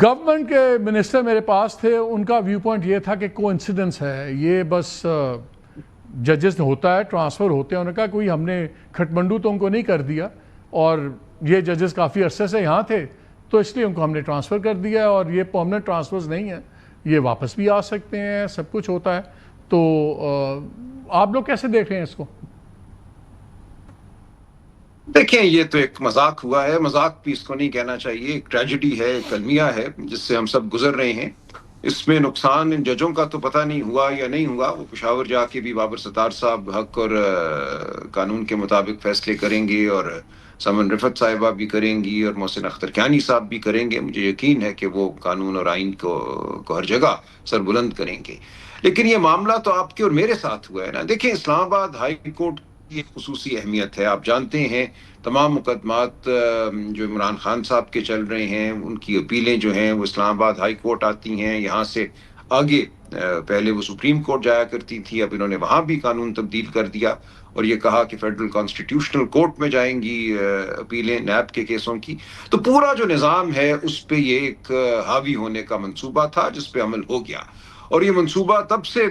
Government کے minister میرے پاس تھے، ان کا ویو پوائنٹ یہ تھا کہ کو انسیڈنس ہے، یہ بس ججز ہوتا ہے، ٹرانسفر ہوتے ہیں. انہوں نے کہا کوئی ہم نے کھٹمنڈو تو ان کو نہیں کر دیا، اور یہ ججز کافی عرصے سے یہاں تھے تو اس لیے ان کو ہم نے ٹرانسفر کر دیا، اور یہ پرماننٹ ٹرانسفرز نہیں ہیں، یہ واپس بھی آ سکتے ہیں، سب کچھ ہوتا ہے. تو آپ لوگ کیسے دیکھ رہے ہیں اس کو؟ دیکھیں، یہ تو ایک مذاق ہوا ہے، مذاق بھی اس کو نہیں کہنا چاہیے، ایک ٹریجڈی ہے، ایک المیہ ہے جس سے ہم سب گزر رہے ہیں. اس میں نقصان ان ججوں کا تو پتہ نہیں ہوا یا نہیں ہوا، وہ پشاور جا کے بھی بابر ستار صاحب حق اور قانون کے مطابق فیصلے کریں گے، اور سمن رفت صاحبہ بھی کریں گی، اور محسن اختر کیانی صاحب بھی کریں گے. مجھے یقین ہے کہ وہ قانون اور آئین کو ہر جگہ سر بلند کریں گے. لیکن یہ معاملہ تو آپ کے اور میرے ساتھ ہوا ہے نا. دیکھیں، اسلام آباد ہائی کورٹ کی ایک خصوصی اہمیت ہے. آپ جانتے ہیں تمام مقدمات جو عمران خان صاحب کے چل رہے ہیں، ان کی اپیلیں جو ہیں وہ اسلام آباد ہائی کورٹ آتی ہیں. یہاں سے آگے پہلے وہ سپریم کورٹ جایا کرتی تھی، اب انہوں نے وہاں بھی قانون تبدیل کر دیا اور یہ کہا کہ فیڈرل کانسٹیٹیوشنل کورٹ میں جائیں گی اپیلیں نیب کے کیسوں کی. تو پورا جو نظام ہے اس پہ یہ ایک حاوی ہونے کا منصوبہ تھا جس پہ عمل ہو گیا، اور یہ منصوبہ تب سے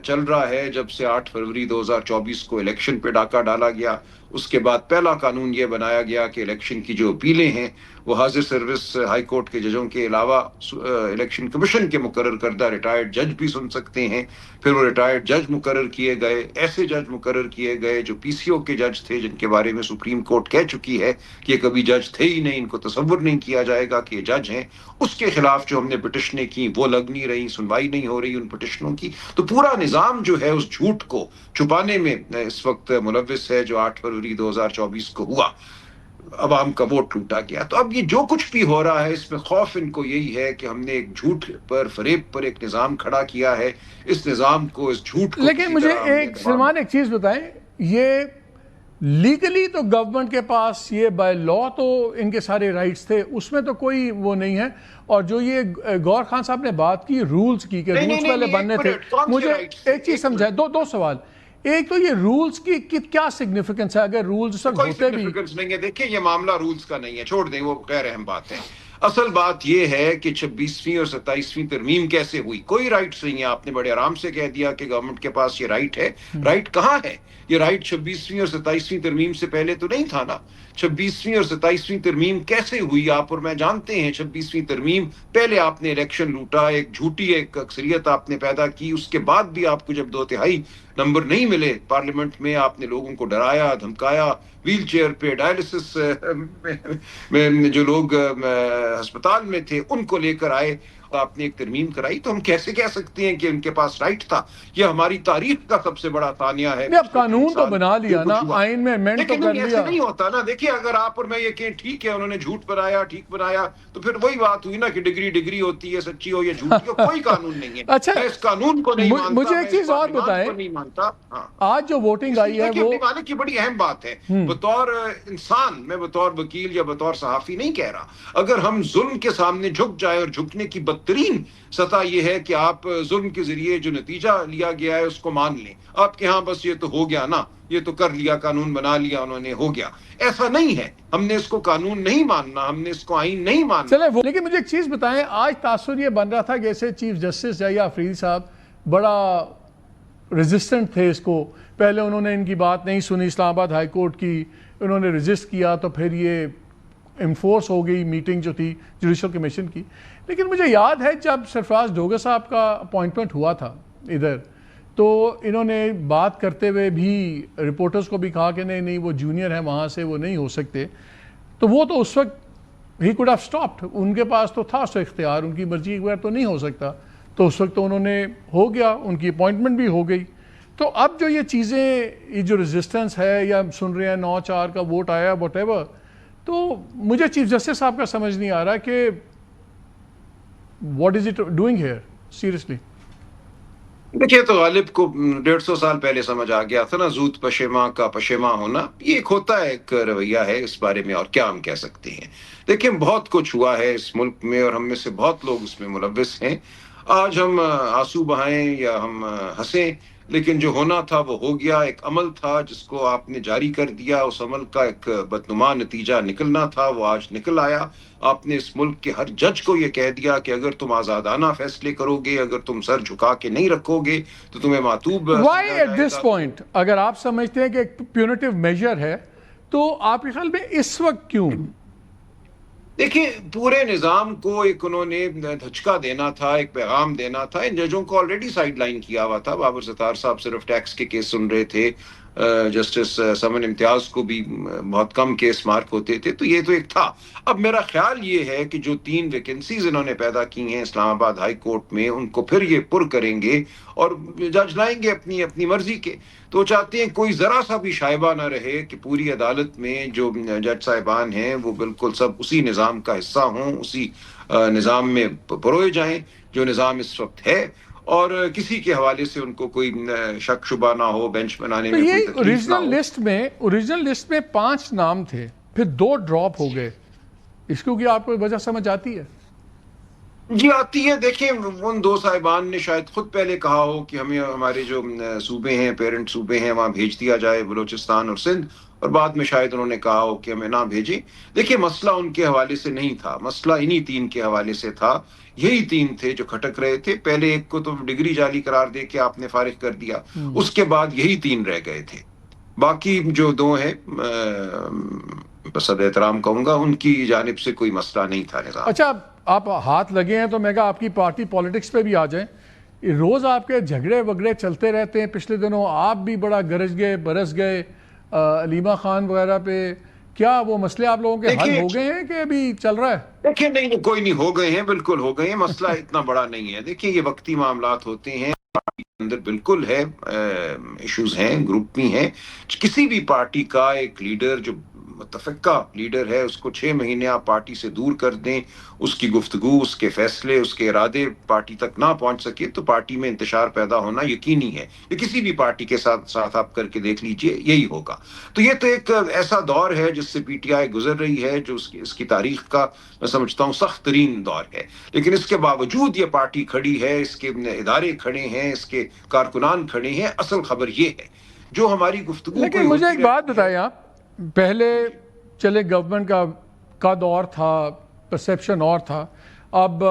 چل رہا ہے جب سے 8 فروری 2024 کو الیکشن پہ ڈاکہ ڈالا گیا. اس کے بعد پہلا قانون یہ بنایا گیا کہ الیکشن کی جو اپیلیں ہیں وہ حاضر سروس ہائی کورٹ کے ججوں کے علاوہ الیکشن کمیشن کے مقرر کردہ ریٹائرڈ جج بھی سن سکتے ہیں. پھر وہ ریٹائرڈ جج مقرر کیے گئے، ایسے جج مقرر کیے گئے جو پی سی او کے جج تھے، جن کے بارے میں سپریم کورٹ کہہ چکی ہے کہ یہ کبھی جج تھے ہی نہیں، ان کو تصور نہیں کیا جائے گا کہ یہ جج ہیں. اس کے خلاف جو ہم نے پٹیشنیں کی وہ لگ نہیں رہی، سنوائی نہیں ہو رہی ان پٹیشنوں کی. تو پورا نظام جو ہے اس جھوٹ کو چھپانے میں اس وقت ملوث ہے جو 8 فروری 2024 کو ہوا. عوام کا ووٹ لوٹا گیا. تو اب یہ جو کچھ بھی ہو رہا ہے اس میں خوف ان کو یہی ہے کہ ہم نے ایک جھوٹ پر، فریب پر ایک نظام کھڑا کیا ہے. اس نظام کو، اس جھوٹ کو، لیکن مجھے ایک سلمان ایک چیز بتائیں، یہ لیگلی تو گورنمنٹ کے پاس یہ بائی لا تو ان کے سارے رائٹس تھے، اس میں تو کوئی وہ نہیں ہے. اور جو یہ گور خان صاحب نے بات کی رولز کی کہ رولز پہلے بننے تھے، مجھے ایک چیز سمجھائیں، دو سوال. ایک تو یہ رولز کی کیا سگنیفیکنس ہے اگر رولز سب ہوتے بھی؟ نہیں ہے. دیکھیں، یہ معاملہ رولز کا نہیں ہے، چھوڑ دیں، وہ غیر اہم بات ہے. اصل بات یہ ہے کہ 26ویں اور 27ویں ترمیم کیسے ہوئی. کوئی رائٹس نہیں ہے. آپ نے بڑے آرام سے کہہ دیا کہ گورنمنٹ کے پاس یہ رائٹ ہے. رائٹ کہاں ہے؟ یہ رائٹ 26ویں اور 27ویں ترمیم سے پہلے تو نہیں تھا نا. 26ویں اور 27ویں ترمیم کیسے ہوئی؟ آپ اور میں جانتے ہیں. 26ویں ترمیم پہلے آپ نے الیکشن لوٹا، ایک جھوٹی ایک اکثریت آپ نے پیدا کی. اس کے بعد بھی آپ کو جب 2/3 نمبر نہیں ملے پارلیمنٹ میں، آپ نے لوگوں کو ڈرایا، دھمکایا. ویل چیئر پہ، ڈائلسس میں جو لوگ ہسپتال میں تھے ان کو لے کر آئے، آپ نے ایک ترمیم کرائی. تو ہم کیسے کہہ سکتے ہیں کہ ان کے پاس رائٹ تھا؟ یہ ہماری تاریخ کا سب سے بڑا تانیہ ہے. اب قانون تو بنا لیا نا، آئین میں امینڈ تو کر لیا. ایسے نہیں ہوتا نا. دیکھیے، اگر آپ اور میں یہ کہیں ٹھیک ہے انہوں نے جھوٹ بنایا، ٹھیک بنایا، تو پھر وہی بات ہوئی نا کہ ڈگری ہوتی ہے، سچی ہو یا جھوٹی ہو، کوئی قانون نہیں ہے. اچھا، میں اس قانون کو نہیں مانتا، مجھے ایک چیز اور بتائیں، نہیں مانتا. آج جو ووٹنگ آئی ہے وہ کی بڑی اہم بات ہے. بطور انسان، میں بطور وکیل یا بطور صحافی نہیں کہہ رہا، اگر ہم ظلم کے سامنے جھک جائے، اور جھکنے کی بدترین سطح یہ ہے کہ آپ ظلم کے ذریعے جو نتیجہ لیا گیا ہے اس کو مان لیں. آپ کے ہاں بس یہ تو ہو گیا نا، یہ تو کر لیا، قانون بنا لیا انہوں نے، ہو گیا. ایسا نہیں ہے. ہم نے اس کو قانون نہیں ماننا، ہم نے اس کو آئین نہیں ماننا. چلے، لیکن مجھے ایک چیز بتائیں، آج تاثر یہ بن رہا تھا کہ جیسے چیف جسٹس جائیہ آفریدی صاحب بڑا ریزسٹنٹ تھے اس کو. پہلے انہوں نے ان کی بات نہیں سنی اسلام آباد ہائی کورٹ کی، انہوں نے رجسٹ کیا، تو پھر یہ انفورس ہو گئی میٹنگ جو تھی جوڈیشل کمیشن کی. لیکن مجھے یاد ہے جب سرفراز ڈوگر صاحب کا اپوائنٹمنٹ ہوا تھا ادھر، تو انہوں نے بات کرتے ہوئے بھی رپورٹرز کو بھی کہا کہ نہیں وہ جونیئر ہیں، وہاں سے وہ نہیں ہو سکتے. تو وہ تو اس وقت ہی کوڈ ہیو اسٹاپڈ، ان کے پاس تو تھا اس اختیار، ان کی مرضی کے بغیر تو نہیں ہو سکتا. تو اس وقت تو انہوں نے ہو گیا، ان کی اپوائنٹمنٹ بھی ہو گئی. تو اب جو یہ چیزیں، یہ جو ریزسٹنس ہے یا سن رہے ہیں 9-4 کا ووٹ آیا واٹ ایور، تو مجھے چیف جسٹس صاحب کا سمجھ نہیں آ رہا کہ what is it doing here seriously. دیکھیے، تو غالب کو 150 سال پہلے سمجھ آ گیا تھا نا، زود پشیماں کا پشیماں ہونا. یہ ایک ہوتا ہے، ایک رویہ ہے. اس بارے میں اور کیا ہم کہہ سکتے ہیں. دیکھیں، بہت کچھ ہوا ہے اس ملک میں اور ہم میں سے بہت لوگ اس میں ملوث ہیں. آج ہم آنسو بہائیں یا ہم ہنسیں، لیکن جو ہونا تھا وہ ہو گیا. ایک عمل تھا جس کو آپ نے جاری کر دیا, اس عمل کا ایک بدنما نتیجہ نکلنا تھا, وہ آج نکل آیا. آپ نے اس ملک کے ہر جج کو یہ کہہ دیا کہ اگر تم آزادانہ فیصلے کرو گے, اگر تم سر جھکا کے نہیں رکھو گے تو تمہیں معتوب وائی سمجھا ایٹ جائے دس گا. پوائنٹ اگر آپ سمجھتے ہیں کہ ایک پیونیٹیو میجر ہے تو آپ کے خیال میں اس وقت کیوں؟ دیکھیں, پورے نظام کو ایک انہوں نے دھچکا دینا تھا, ایک پیغام دینا تھا. ان ججوں کو آلریڈی سائیڈ لائن کیا ہوا تھا. بابر ستار صاحب صرف ٹیکس کے کیس سن رہے تھے, جسٹس سمن امتیاز کو بھی بہت کم کیس مارک ہوتے تھے. تو یہ تو ایک تھا. اب میرا خیال یہ ہے کہ جو 3 ویکنسیز انہوں نے پیدا کی ہیں اسلام آباد ہائی کورٹ میں, ان کو پھر یہ پر کریں گے اور جج لائیں گے اپنی مرضی کے. تو چاہتے ہیں کوئی ذرا سا بھی شائبہ نہ رہے کہ پوری عدالت میں جو جج صاحبان ہیں وہ بالکل سب اسی نظام کا حصہ ہوں, اسی نظام میں پروئے جائیں جو نظام اس وقت ہے, اور کسی کے حوالے سے ان کو کوئی شک شبہ نہ ہو, بینچ بنانے تو میں کوئی یہ تکلیف نہ ہو. اوریجنل لسٹ میں 5 نام تھے, پھر 2 ڈراپ ہو گئے. اس کو کیا آپ کو وجہ سمجھ آتی ہے؟ جی آتی ہے. دیکھیں, ان 2 صاحبان نے شاید خود پہلے کہا ہو کہ ہمیں ہمارے جو صوبے ہیں, پیرنٹ صوبے ہیں, وہاں بھیج دیا جائے, بلوچستان اور سندھ, اور بعد میں شاید انہوں نے کہا ہو کہ ہمیں نہ بھیجیں. دیکھیں, مسئلہ ان کے حوالے سے نہیں تھا, مسئلہ انہی 3 کے حوالے سے تھا. یہی 3 تھے جو کھٹک رہے تھے. پہلے ایک کو تو ڈگری جعلی قرار دے کے آپ نے فارغ کر دیا, اس کے بعد یہی 3 رہ گئے تھے. باقی جو 2 ہیں بس اب احترام کہوں گا, ان کی جانب سے کوئی مسئلہ نہیں تھا نظام. اچھا, آپ ہاتھ لگے ہیں تو میں کہا آپ کی پارٹی پالیٹکس پہ بھی آ جائیں. روز آپ کے جھگڑے وگڑے چلتے رہتے ہیں. پچھلے دنوں آپ بھی بڑا گرج گئے, برس گئے علیمہ خان وغیرہ پہ. کیا وہ مسئلے آپ لوگوں کے حل ہو گئے ہیں کہ ابھی چل رہا ہے؟ دیکھیں, نہیں, کوئی نہیں, ہو گئے ہیں, بالکل ہو گئے ہیں. مسئلہ اتنا بڑا نہیں ہے. دیکھیں, یہ وقتی معاملات ہوتے ہیں. پارٹی کے اندر بالکل ہے, ایشوز ہیں, گروپ بھی ہیں. کسی بھی پارٹی کا ایک لیڈر جو متفقہ لیڈر ہے, اس کو 6 مہینے آپ پارٹی سے دور کر دیں, اس کی گفتگو, اس کے فیصلے, اس کے ارادے پارٹی تک نہ پہنچ سکے تو پارٹی میں انتشار پیدا ہونا یقینی ہے. یہ کسی بھی پارٹی کے ساتھ آپ کر کے دیکھ لیجئے, یہی ہوگا. تو یہ تو ایک ایسا دور ہے جس سے پی ٹی آئی گزر رہی ہے, جو اس کی تاریخ کا میں سمجھتا ہوں سخت ترین دور ہے. لیکن اس کے باوجود یہ پارٹی کھڑی ہے, اس کے ادارے کھڑے ہیں, اس کے کارکنان کھڑے ہیں. اصل خبر یہ ہے جو ہماری گفتگو. لیکن مجھے ایک بات بتائیں آپ, پہلے چلے گورنمنٹ کا دور تھا, پرسیپشن اور تھا. اب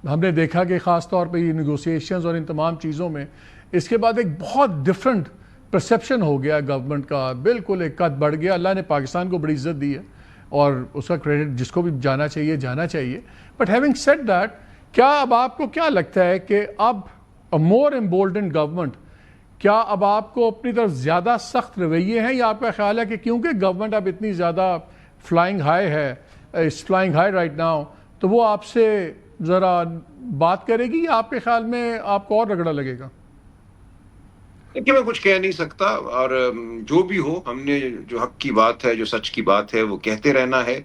ہم نے دیکھا کہ خاص طور پہ یہ نیگوسیشنز اور ان تمام چیزوں میں اس کے بعد ایک بہت ڈفرنٹ پرسیپشن ہو گیا گورنمنٹ کا, بالکل ایک قد بڑھ گیا. اللہ نے پاکستان کو بڑی عزت دی ہے اور اس کا کریڈٹ جس کو بھی جانا چاہیے. بٹ ہیونگ سیڈ دیٹ, کیا اب آپ کو کیا لگتا ہے کہ اب مور امبولڈنڈ گورنمنٹ, کیا اب آپ کو اپنی طرف زیادہ سخت رویے ہیں, یا آپ کا خیال ہے کہ کیونکہ گورنمنٹ اب اتنی زیادہ فلائنگ ہائی رائٹ ناؤ, تو وہ آپ سے ذرا بات کرے گی, یا آپ کے خیال میں آپ کو اور رگڑا لگے گا؟ کہ میں کچھ کہہ نہیں سکتا, اور جو بھی ہو, ہم نے جو حق کی بات ہے, جو سچ کی بات ہے, وہ کہتے رہنا ہے.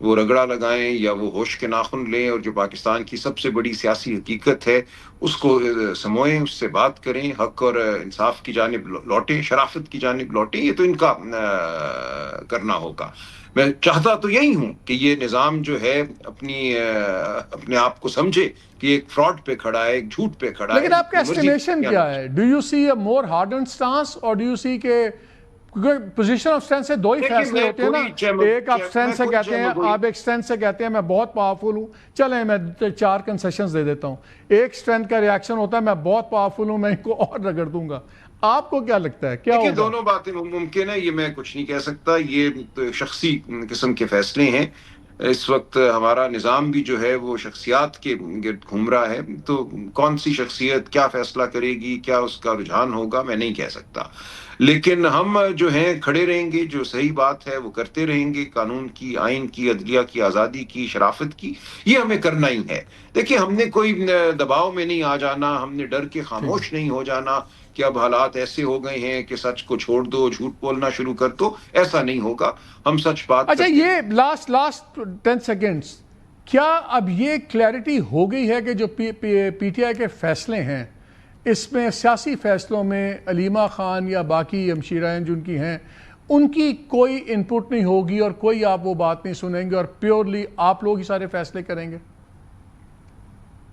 وہ رگڑا لگائیں یا وہ ہوش کے ناخن لیں, اور جو پاکستان کی سب سے بڑی سیاسی حقیقت ہے اس کو سموئیں, اس سے بات کریں, حق اور انصاف کی جانب لوٹیں, شرافت کی جانب لوٹیں. یہ تو ان کا کرنا ہوگا. میں چاہتا تو یہی ہوں کہ یہ نظام جو ہے اپنے آپ کو سمجھے کہ ایک فراڈ پہ کھڑا ہے, ایک جھوٹ پہ کھڑا ہے. لیکن آپ کا ایسٹیمیشن کیا ہے؟ Do you see a more hardened stance, اور ڈو یو سی کہ پوزیشن آف اسٹرینتھ سے 2 ہی فیصلے ہوتے ہیں نا. ایک آپ اسٹرینتھ سے کہتے ہیں, آپ ایک اسٹرینتھ سے کہتے ہیں میں بہت پاورفل ہوں, چلیں میں 4 کنسیشنز دے دیتا ہوں. ایک اسٹرینتھ کا ریاکشن ہوتا ہے میں بہت پاورفل ہوں, میں ان کو اور رگڑ دوں گا. آپ کو کیا لگتا ہے کیا ہوگا؟ دونوں باتیں ممکن ہے, یہ میں کچھ نہیں کہہ سکتا. یہ شخصی قسم کے فیصلے ہیں. اس وقت ہمارا نظام بھی جو ہے وہ شخصیات کے گرد گھوم رہا ہے. تو کون سی شخصیت کیا فیصلہ کرے گی, کیا اس کا رجحان ہوگا, میں نہیں کہہ سکتا. لیکن ہم جو ہیں کھڑے رہیں گے, جو صحیح بات ہے وہ کرتے رہیں گے. قانون کی, آئین کی, عدلیہ کی آزادی کی, شرافت کی, یہ ہمیں کرنا ہی ہے. دیکھیں, ہم نے کوئی دباؤ میں نہیں آ جانا, ہم نے ڈر کے خاموش نہیں ہو جانا کہ اب حالات ایسے ہو گئے ہیں کہ سچ کو چھوڑ دو, جھوٹ بولنا شروع کر دو. ایسا نہیں ہوگا. ہم سچ بات. اچھا, یہ لاسٹ 10 سیکنڈز, کیا اب یہ کلیئرٹی ہو گئی ہے کہ جو پی ٹی آئی کے فیصلے ہیں اس میں, سیاسی فیصلوں میں, علیمہ خان یا باقی ہمشیرائیں جن کی ہیں, ان کی کوئی انپٹ نہیں ہوگی اور کوئی آپ وہ بات نہیں سنیں گے اور پیورلی آپ لوگ ہی سارے فیصلے کریں گے؟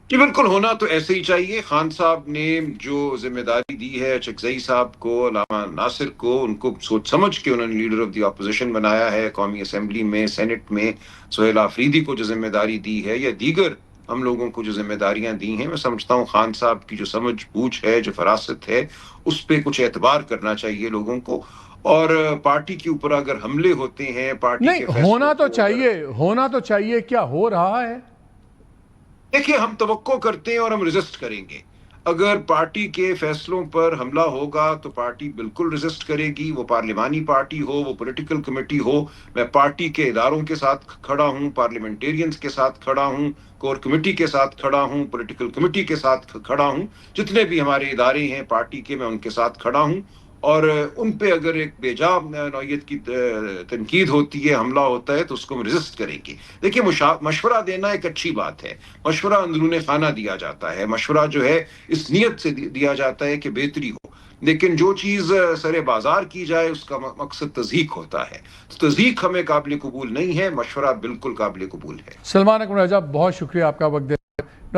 جی بالکل، ہونا تو ایسے ہی چاہیے. خان صاحب نے جو ذمہ داری دی ہے چکزئی صاحب کو، علامہ ناصر کو، ان کو سوچ سمجھ کے انہوں نے لیڈر آف دی اپوزیشن بنایا ہے. قومی اسمبلی میں، سینٹ میں سہیل آفریدی کو جو ذمہ داری دی ہے، یا دیگر ہم لوگوں کو جو ذمہ داریاں دی ہیں، میں سمجھتا ہوں خان صاحب کی جو سمجھ بوجھ ہے، جو فراست ہے، اس پہ کچھ اعتبار کرنا چاہیے لوگوں کو. اور پارٹی کے اوپر اگر حملے ہوتے ہیں، پارٹی نہیں کے فیصلوں ہونا تو کو چاہیے، ہونا تو چاہیے. کیا ہو رہا ہے؟ دیکھیے، ہم توقع کرتے ہیں اور ہم ریزسٹ کریں گے. اگر پارٹی کے فیصلوں پر حملہ ہوگا تو پارٹی بالکل ریزسٹ کرے گی. وہ پارلیمانی پارٹی ہو، وہ پولیٹیکل کمیٹی ہو. میں پارٹی کے اداروں کے ساتھ کھڑا ہوں، پارلیمنٹیرینز کے ساتھ کھڑا ہوں، کور کمیٹی کے ساتھ کھڑا ہوں، پولیٹیکل کمیٹی کے ساتھ کھڑا ہوں. جتنے بھی ہمارے ادارے ہیں پارٹی کے، میں ان کے ساتھ کھڑا ہوں. اور ان پہ اگر ایک بیجا نوعیت کی تنقید ہوتی ہے، حملہ ہوتا ہے، تو اس کو ہم ریزسٹ کریں گے. دیکھیے، مشورہ دینا ایک اچھی بات ہے. مشورہ اندرون خانہ دیا جاتا ہے. مشورہ جو ہے اس نیت سے دیا جاتا ہے کہ بہتری ہو. لیکن جو چیز سر بازار کی جائے، اس کا مقصد تضحیک ہوتا ہے. تو تضحیک ہمیں قابل قبول نہیں ہے، مشورہ بالکل قابل قبول ہے. سلمان اکمل رجب، بہت شکریہ آپ کا وقت